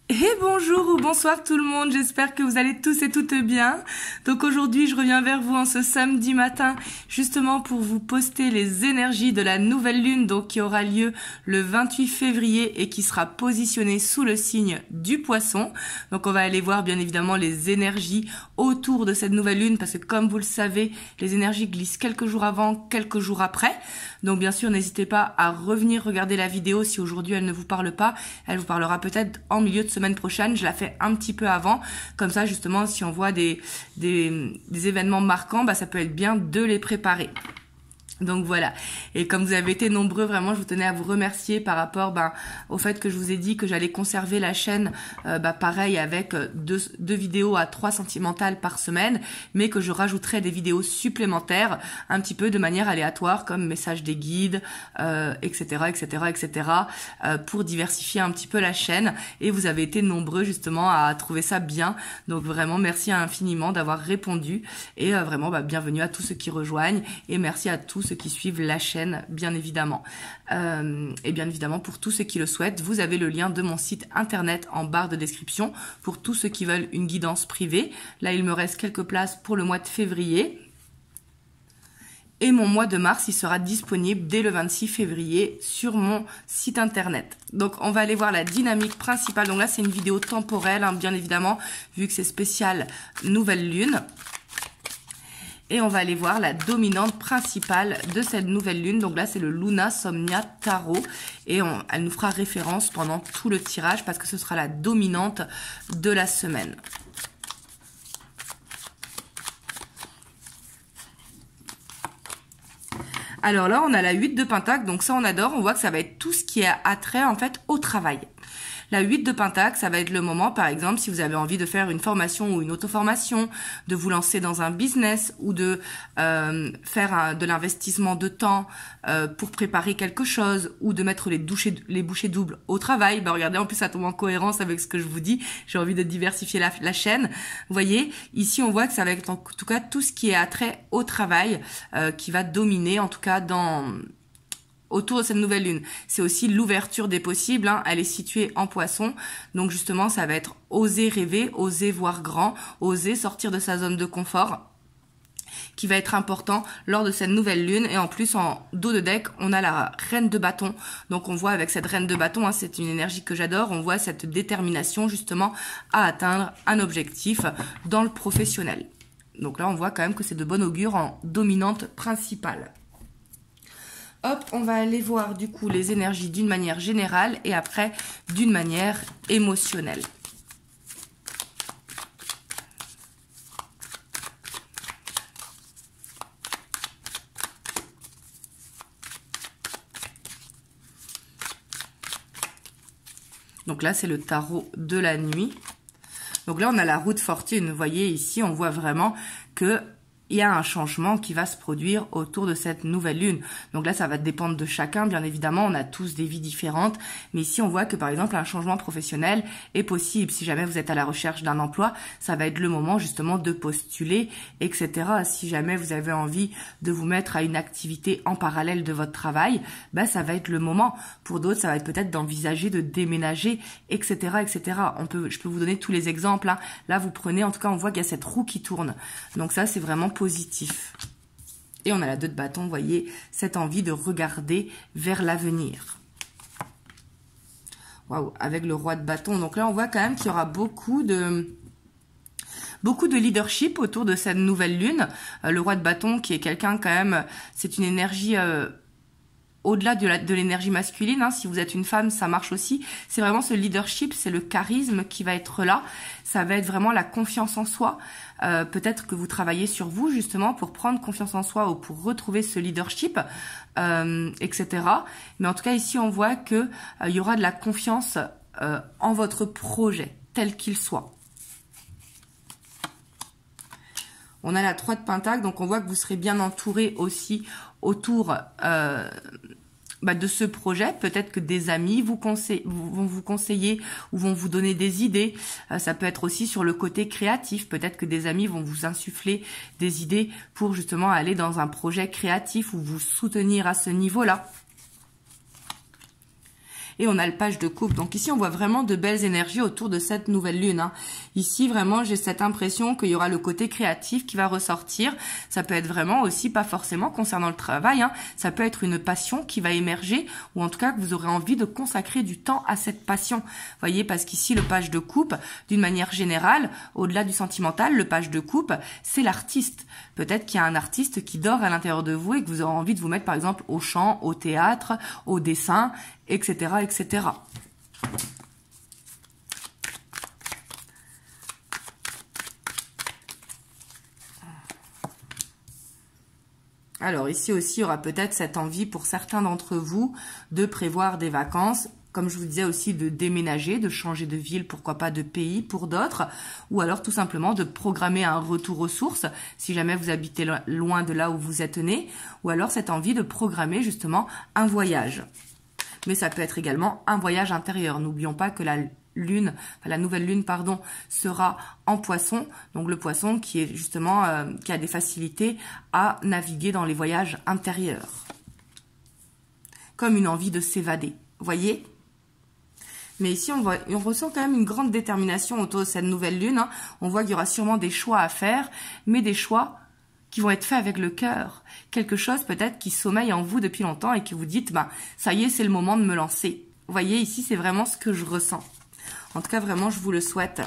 Et bonjour ou bonsoir tout le monde, j'espère que vous allez tous et toutes bien. Donc aujourd'hui je reviens vers vous en ce samedi matin justement pour vous poster les énergies de la nouvelle lune donc qui aura lieu le 28 février et qui sera positionnée sous le signe du poisson. Donc on va aller voir bien évidemment les énergies autour de cette nouvelle lune parce que comme vous le savez, les énergies glissent quelques jours avant, quelques jours après. Donc bien sûr n'hésitez pas à revenir regarder la vidéo si aujourd'hui elle ne vous parle pas, elle vous parlera peut-être en milieu de semaine prochaine, je la fais un petit peu avant, comme ça justement si on voit des événements marquants, ça peut être bien de les préparer. Donc voilà, et comme vous avez été nombreux, vraiment je vous tenais à vous remercier par rapport au fait que je vous ai dit que j'allais conserver la chaîne pareil avec deux vidéos à 3 sentimentales par semaine, mais que je rajouterai des vidéos supplémentaires un petit peu de manière aléatoire comme messages des guides, etc. Pour diversifier un petit peu la chaîne, et vous avez été nombreux justement à trouver ça bien, donc vraiment merci infiniment d'avoir répondu, et vraiment bienvenue à tous ceux qui rejoignent, et merci à tous ceux qui suivent la chaîne bien évidemment. Et bien évidemment pour tous ceux qui le souhaitent, vous avez le lien de mon site internet en barre de description pour tous ceux qui veulent une guidance privée. Là il me reste quelques places pour le mois de février. Et mon mois de mars, il sera disponible dès le 26 février sur mon site internet. Donc on va aller voir la dynamique principale. Donc là c'est une vidéo temporelle, bien évidemment, vu que c'est spécial nouvelle lune. Et on va aller voir la dominante principale de cette nouvelle lune. Donc là, c'est le Luna Somnia Tarot. Et elle nous fera référence pendant tout le tirage parce que ce sera la dominante de la semaine. Alors là, on a la 8 de Pentacle. Donc ça, on adore. On voit que ça va être tout ce qui est attrait en fait au travail. La 8 de Pentacle, ça va être le moment, par exemple, si vous avez envie de faire une formation ou une auto-formation, de vous lancer dans un business ou de faire de l'investissement de temps pour préparer quelque chose ou de mettre les bouchées doubles au travail. Regardez, en plus, ça tombe en cohérence avec ce que je vous dis. J'ai envie de diversifier la chaîne. Vous voyez, ici, on voit que ça va être en tout cas tout ce qui est attrait au travail qui va dominer, en tout cas, autour de cette nouvelle lune. C'est aussi l'ouverture des possibles, elle est située en Poisson, donc justement ça va être oser rêver, oser voir grand, oser sortir de sa zone de confort, qui va être important lors de cette nouvelle lune. Et en plus en dos de deck on a la reine de bâton, donc on voit avec cette reine de bâton, c'est une énergie que j'adore, on voit cette détermination justement à atteindre un objectif dans le professionnel. Donc là on voit quand même que c'est de bon augure en dominante principale. Hop, on va aller voir du coup les énergies d'une manière générale et après d'une manière émotionnelle. Donc là, c'est le tarot de la nuit. Donc là, on a la roue de fortune. Vous voyez ici, on voit vraiment que il y a un changement qui va se produire autour de cette nouvelle lune. Donc là, ça va dépendre de chacun, bien évidemment. On a tous des vies différentes. Mais ici, on voit que, par exemple, un changement professionnel est possible. Si jamais vous êtes à la recherche d'un emploi, ça va être le moment, justement, de postuler, etc. Si jamais vous avez envie de vous mettre à une activité en parallèle de votre travail, ça va être le moment. Pour d'autres, ça va être peut-être d'envisager de déménager, etc., etc. Je peux vous donner tous les exemples. Là, vous prenez, en tout cas, on voit qu'il y a cette roue qui tourne. Donc ça, c'est vraiment positif. Et on a la 2 de bâton, vous voyez, cette envie de regarder vers l'avenir. Waouh, avec le roi de bâton. Donc là, on voit quand même qu'il y aura beaucoup de leadership autour de cette nouvelle lune. Le roi de bâton qui est quelqu'un quand même, c'est une énergie au-delà de l'énergie masculine, si vous êtes une femme, ça marche aussi. C'est vraiment ce leadership, c'est le charisme qui va être là. Ça va être vraiment la confiance en soi. Peut-être que vous travaillez sur vous justement pour prendre confiance en soi ou pour retrouver ce leadership, etc. Mais en tout cas ici on voit que il y aura de la confiance en votre projet tel qu'il soit. On a la 3 de Pentacle, donc on voit que vous serez bien entouré aussi autour de ce projet. Peut-être que des amis vont vous conseiller ou vont vous donner des idées. Ça peut être aussi sur le côté créatif. Peut-être que des amis vont vous insuffler des idées pour justement aller dans un projet créatif ou vous soutenir à ce niveau-là. Et on a le page de coupe. Donc ici, on voit vraiment de belles énergies autour de cette nouvelle lune, hein. Ici, vraiment, j'ai cette impression qu'il y aura le côté créatif qui va ressortir. Ça peut être vraiment aussi, pas forcément concernant le travail, hein. Ça peut être une passion qui va émerger, ou en tout cas que vous aurez envie de consacrer du temps à cette passion. Voyez, parce qu'ici, le page de coupe, d'une manière générale, au-delà du sentimental, le page de coupe, c'est l'artiste. Peut-être qu'il y a un artiste qui dort à l'intérieur de vous et que vous aurez envie de vous mettre, par exemple, au chant, au théâtre, au dessin, etc., etc. Alors ici aussi, il y aura peut-être cette envie pour certains d'entre vous de prévoir des vacances, comme je vous disais aussi de déménager, de changer de ville, pourquoi pas de pays pour d'autres, ou alors tout simplement de programmer un retour aux sources, si jamais vous habitez loin de là où vous êtes né, ou alors cette envie de programmer justement un voyage. Mais ça peut être également un voyage intérieur. N'oublions pas que la nouvelle lune, pardon, sera en poisson. Donc le poisson qui est justement, qui a des facilités à naviguer dans les voyages intérieurs. Comme une envie de s'évader. Voyez? Mais ici, on ressent quand même une grande détermination autour de cette nouvelle lune, hein. On voit qu'il y aura sûrement des choix à faire, mais des choix qui vont être faits avec le cœur. Quelque chose peut-être qui sommeille en vous depuis longtemps et que vous dites, bah, ça y est, c'est le moment de me lancer. Vous voyez, ici, c'est vraiment ce que je ressens. En tout cas, vraiment, je vous le souhaite.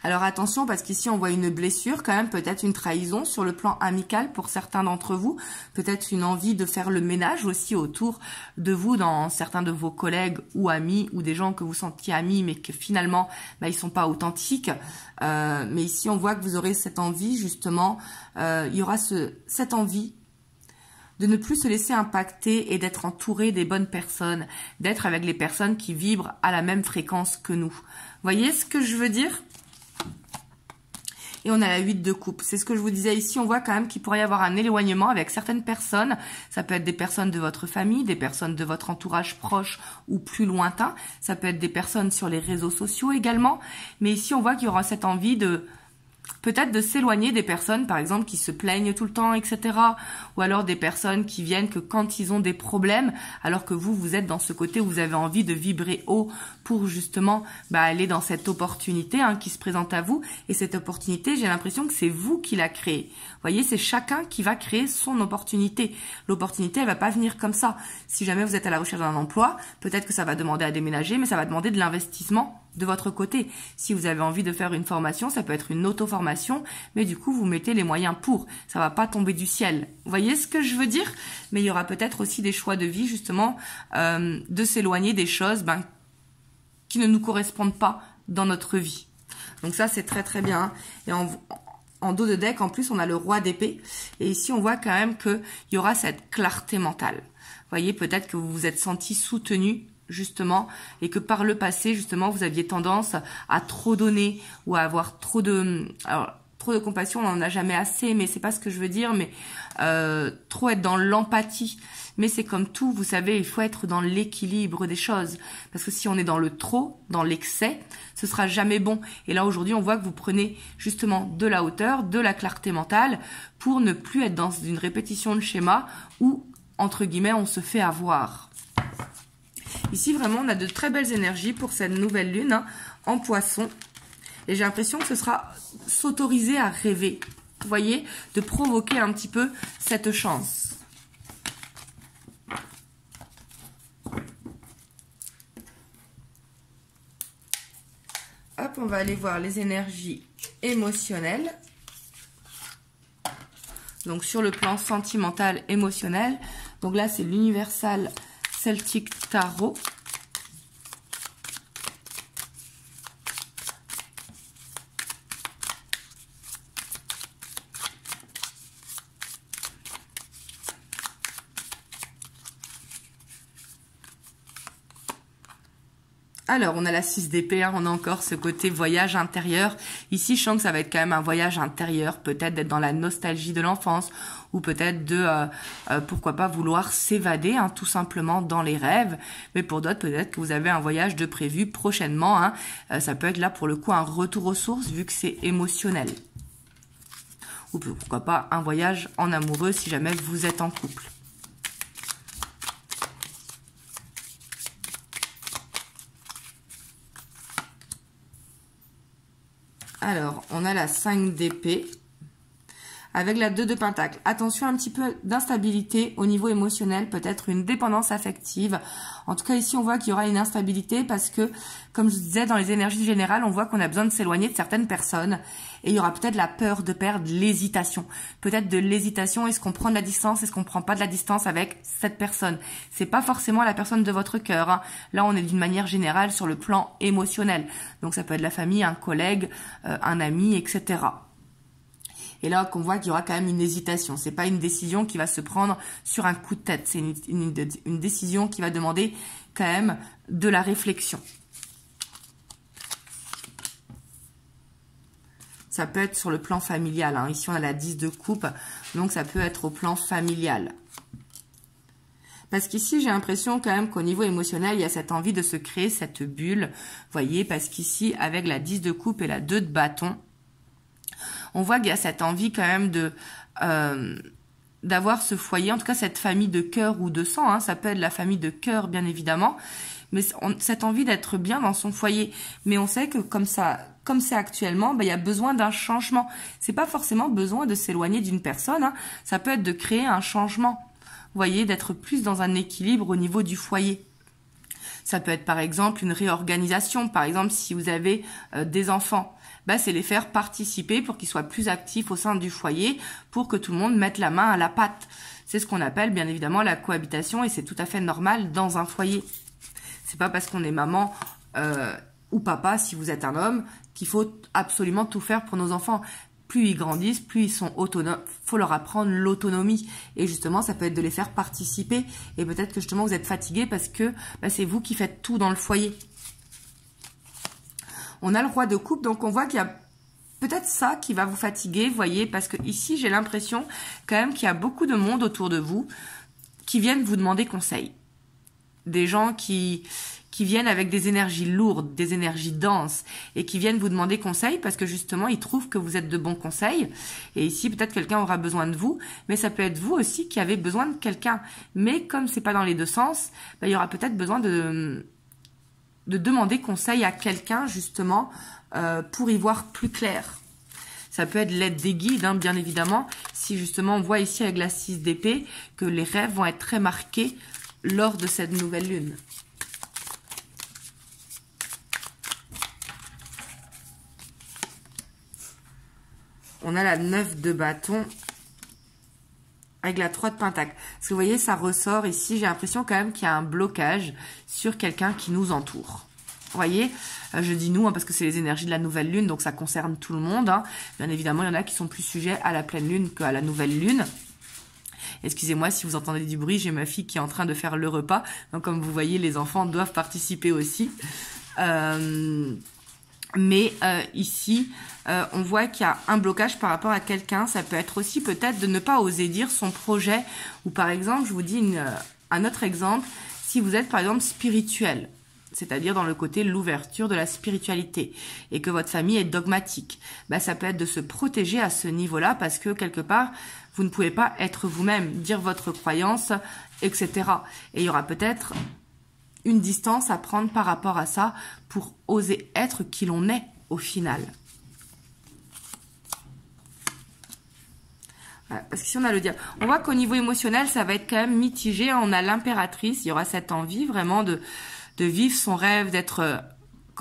Alors attention, parce qu'ici, on voit une blessure, quand même, peut-être une trahison sur le plan amical pour certains d'entre vous. Peut-être une envie de faire le ménage aussi autour de vous, dans certains de vos collègues ou amis, ou des gens que vous sentiez amis, mais que finalement, bah, ils sont pas authentiques. Mais ici, on voit que vous aurez cette envie, justement, il y aura cette envie de ne plus se laisser impacter et d'être entouré des bonnes personnes, d'être avec les personnes qui vibrent à la même fréquence que nous. Voyez ce que je veux dire ? Et on a la 8 de coupe. C'est ce que je vous disais ici. On voit quand même qu'il pourrait y avoir un éloignement avec certaines personnes. Ça peut être des personnes de votre famille, des personnes de votre entourage proche ou plus lointain. Ça peut être des personnes sur les réseaux sociaux également. Mais ici, on voit qu'il y aura cette envie de peut-être de s'éloigner des personnes, par exemple, qui se plaignent tout le temps, etc. Ou alors des personnes qui viennent que quand ils ont des problèmes, alors que vous êtes dans ce côté où vous avez envie de vibrer haut pour justement aller dans cette opportunité qui se présente à vous. Et cette opportunité, j'ai l'impression que c'est vous qui la créez. Vous voyez, c'est chacun qui va créer son opportunité. L'opportunité, elle va pas venir comme ça. Si jamais vous êtes à la recherche d'un emploi, peut-être que ça va demander à déménager, mais ça va demander de l'investissement de votre côté. Si vous avez envie de faire une formation, ça peut être une auto-formation, mais du coup, vous mettez les moyens pour. Ça va pas tomber du ciel. Vous voyez ce que je veux dire? Mais il y aura peut-être aussi des choix de vie, justement, de s'éloigner des choses qui ne nous correspondent pas dans notre vie. Donc ça, c'est très très bien. Et en dos de deck, en plus, on a le roi d'épée. Et ici, on voit quand même qu'il y aura cette clarté mentale. Vous voyez, peut-être que vous vous êtes senti soutenu justement, et que par le passé, justement, vous aviez tendance à trop donner ou à avoir trop de compassion. On n'en a jamais assez, mais c'est pas ce que je veux dire, mais trop être dans l'empathie. Mais c'est comme tout, vous savez, il faut être dans l'équilibre des choses. Parce que si on est dans le trop, dans l'excès, ce sera jamais bon. Et là, aujourd'hui, on voit que vous prenez justement de la hauteur, de la clarté mentale, pour ne plus être dans une répétition de schéma où, entre guillemets, on se fait avoir. Ici, vraiment, on a de très belles énergies pour cette nouvelle lune en poisson. Et j'ai l'impression que ce sera s'autoriser à rêver. Vous voyez, de provoquer un petit peu cette chance. Hop, on va aller voir les énergies émotionnelles. Donc, sur le plan sentimental, émotionnel. Donc là, c'est l'Universal Celtic Tarot. Alors, on a la 6 d'épée, on a encore ce côté voyage intérieur. Ici, je sens que ça va être quand même un voyage intérieur, peut-être d'être dans la nostalgie de l'enfance, ou peut-être de, pourquoi pas, vouloir s'évader, tout simplement dans les rêves. Mais pour d'autres, peut-être que vous avez un voyage de prévu prochainement. Ça peut être là, pour le coup, un retour aux sources, vu que c'est émotionnel. Ou pourquoi pas, un voyage en amoureux, si jamais vous êtes en couple. Alors, on a la 5 d'épée avec la 2 de pentacle. Attention, un petit peu d'instabilité au niveau émotionnel, peut-être une dépendance affective. En tout cas, ici, on voit qu'il y aura une instabilité parce que, comme je disais, dans les énergies générales, on voit qu'on a besoin de s'éloigner de certaines personnes. Et il y aura peut-être la peur de perdre, l'hésitation. Peut-être de l'hésitation, est-ce qu'on prend de la distance, est-ce qu'on prend pas de la distance avec cette personne? C'est pas forcément la personne de votre cœur, hein. Là, on est d'une manière générale sur le plan émotionnel. Donc, ça peut être la famille, un collègue, un ami, etc. Et là, qu'on voit qu'il y aura quand même une hésitation. C'est pas une décision qui va se prendre sur un coup de tête. C'est une décision qui va demander quand même de la réflexion. Ça peut être sur le plan familial, hein. Ici, on a la 10 de coupe, donc ça peut être au plan familial. Parce qu'ici, j'ai l'impression quand même qu'au niveau émotionnel, il y a cette envie de se créer cette bulle. Vous voyez, parce qu'ici, avec la 10 de coupe et la 2 de bâton, on voit qu'il y a cette envie quand même d'avoir ce foyer, en tout cas cette famille de cœur ou de sang, hein, ça peut être la famille de cœur bien évidemment, mais cette envie d'être bien dans son foyer. Mais on sait que comme c'est actuellement, il y a besoin d'un changement. C'est pas forcément besoin de s'éloigner d'une personne, hein, ça peut être de créer un changement. Vous voyez, d'être plus dans un équilibre au niveau du foyer. Ça peut être par exemple une réorganisation, par exemple si vous avez des enfants. C'est les faire participer pour qu'ils soient plus actifs au sein du foyer, pour que tout le monde mette la main à la pâte. C'est ce qu'on appelle bien évidemment la cohabitation et c'est tout à fait normal dans un foyer. C'est pas parce qu'on est maman ou papa, si vous êtes un homme, qu'il faut absolument tout faire pour nos enfants. Plus ils grandissent, plus ils sont autonomes. Faut leur apprendre l'autonomie. Et justement, ça peut être de les faire participer. Et peut-être que justement, vous êtes fatigué parce que c'est vous qui faites tout dans le foyer. On a le roi de coupe, donc on voit qu'il y a peut-être ça qui va vous fatiguer, vous voyez, parce que ici, j'ai l'impression quand même qu'il y a beaucoup de monde autour de vous qui viennent vous demander conseil. Des gens qui viennent avec des énergies lourdes, des énergies denses, et qui viennent vous demander conseil parce que justement, ils trouvent que vous êtes de bons conseils. Et ici, peut-être quelqu'un aura besoin de vous, mais ça peut être vous aussi qui avez besoin de quelqu'un. Mais comme c'est pas dans les deux sens, il y aura peut-être besoin de demander conseil à quelqu'un justement pour y voir plus clair. Ça peut être l'aide des guides, hein, bien évidemment, si justement on voit ici avec la 6 d'épée que les rêves vont être très marqués lors de cette nouvelle lune. On a la 9 de bâton avec la 3 de pentacle. Parce que vous voyez, ça ressort ici. J'ai l'impression quand même qu'il y a un blocage sur quelqu'un qui nous entoure. Vous voyez, je dis nous, hein, parce que c'est les énergies de la nouvelle lune, donc ça concerne tout le monde, hein. Bien évidemment, il y en a qui sont plus sujets à la pleine lune qu'à la nouvelle lune. Excusez-moi si vous entendez du bruit, j'ai ma fille qui est en train de faire le repas. Donc comme vous voyez, les enfants doivent participer aussi. Ici, on voit qu'il y a un blocage par rapport à quelqu'un. Ça peut être aussi peut-être de ne pas oser dire son projet. Ou par exemple, je vous dis un autre exemple, si vous êtes par exemple spirituel, c'est-à-dire dans le côté l'ouverture de la spiritualité, et que votre famille est dogmatique, ça peut être de se protéger à ce niveau-là, parce que quelque part, vous ne pouvez pas être vous-même, dire votre croyance, etc. Et il y aura peut-être une distance à prendre par rapport à ça pour oser être qui l'on est au final. Voilà, parce que si on a le diable, on voit qu'au niveau émotionnel, ça va être quand même mitigé. On a l'impératrice, il y aura cette envie vraiment de vivre son rêve,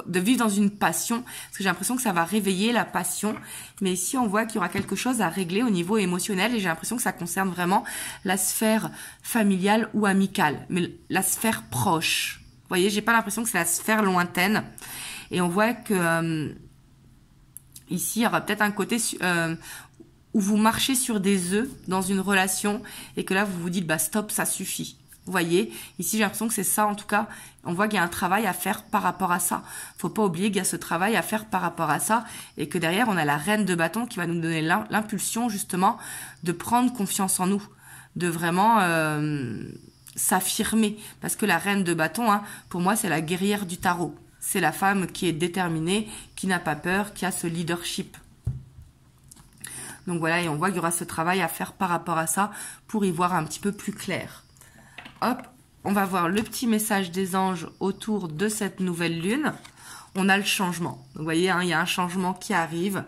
de vivre dans une passion, parce que j'ai l'impression que ça va réveiller la passion. Mais ici, on voit qu'il y aura quelque chose à régler au niveau émotionnel, et j'ai l'impression que ça concerne vraiment la sphère familiale ou amicale, mais la sphère proche. Vous voyez, j'ai pas l'impression que c'est la sphère lointaine. Et on voit que ici, il y aura peut-être un côté où vous marchez sur des œufs dans une relation, et que là, vous vous dites, stop, ça suffit. Vous voyez, ici j'ai l'impression que c'est ça en tout cas. On voit qu'il y a un travail à faire par rapport à ça. Faut pas oublier qu'il y a ce travail à faire par rapport à ça, et que derrière on a la reine de bâton qui va nous donner l'impulsion justement de prendre confiance en nous, de vraiment s'affirmer. Parce que la reine de bâton, hein, pour moi c'est la guerrière du tarot. C'est la femme qui est déterminée, qui n'a pas peur, qui a ce leadership. Donc voilà, et on voit qu'il y aura ce travail à faire par rapport à ça pour y voir un petit peu plus clair. Hop, on va voir le petit message des anges autour de cette nouvelle lune. on a le changement. Donc, vous voyez, il y a un changement qui arrive.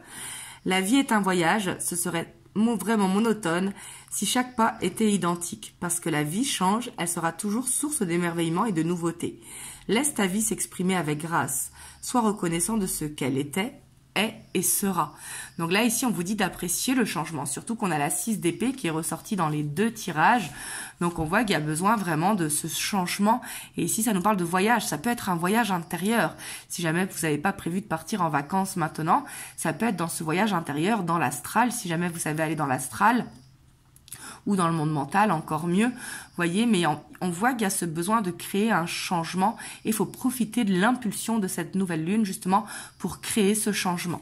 La vie est un voyage, ce serait vraiment monotone si chaque pas était identique. Parce que la vie change, elle sera toujours source d'émerveillement et de nouveautés. Laisse ta vie s'exprimer avec grâce. Sois reconnaissant de ce qu'elle était, est et sera. Donc là, ici, on vous dit d'apprécier le changement. Surtout qu'on a la 6 d'épée qui est ressortie dans les 2 tirages. Donc on voit qu'il y a besoin vraiment de ce changement. Et ici, ça nous parle de voyage. Ça peut être un voyage intérieur. Si jamais vous n'avez pas prévu de partir en vacances maintenant, ça peut être dans ce voyage intérieur, dans l'astral. Si jamais vous savez aller dans l'astral, ou dans le monde mental, encore mieux, voyez, mais on voit qu'il y a ce besoin de créer un changement et il faut profiter de l'impulsion de cette nouvelle lune justement pour créer ce changement.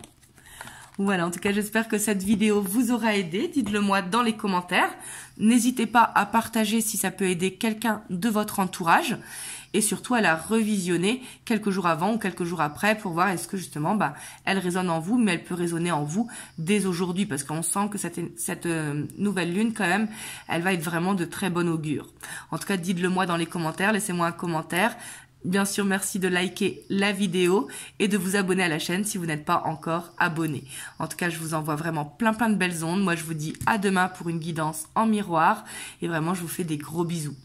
Voilà, en tout cas, j'espère que cette vidéo vous aura aidé. Dites-le moi dans les commentaires. N'hésitez pas à partager si ça peut aider quelqu'un de votre entourage et surtout à la revisionner quelques jours avant ou quelques jours après pour voir est-ce que justement elle résonne en vous, mais elle peut résonner en vous dès aujourd'hui parce qu'on sent que cette nouvelle lune quand même, elle va être vraiment de très bon augure. En tout cas, dites-le moi dans les commentaires, laissez-moi un commentaire. Bien sûr, merci de liker la vidéo et de vous abonner à la chaîne si vous n'êtes pas encore abonné. En tout cas, je vous envoie vraiment plein de belles ondes. Moi, je vous dis à demain pour une guidance en miroir et vraiment, je vous fais des gros bisous.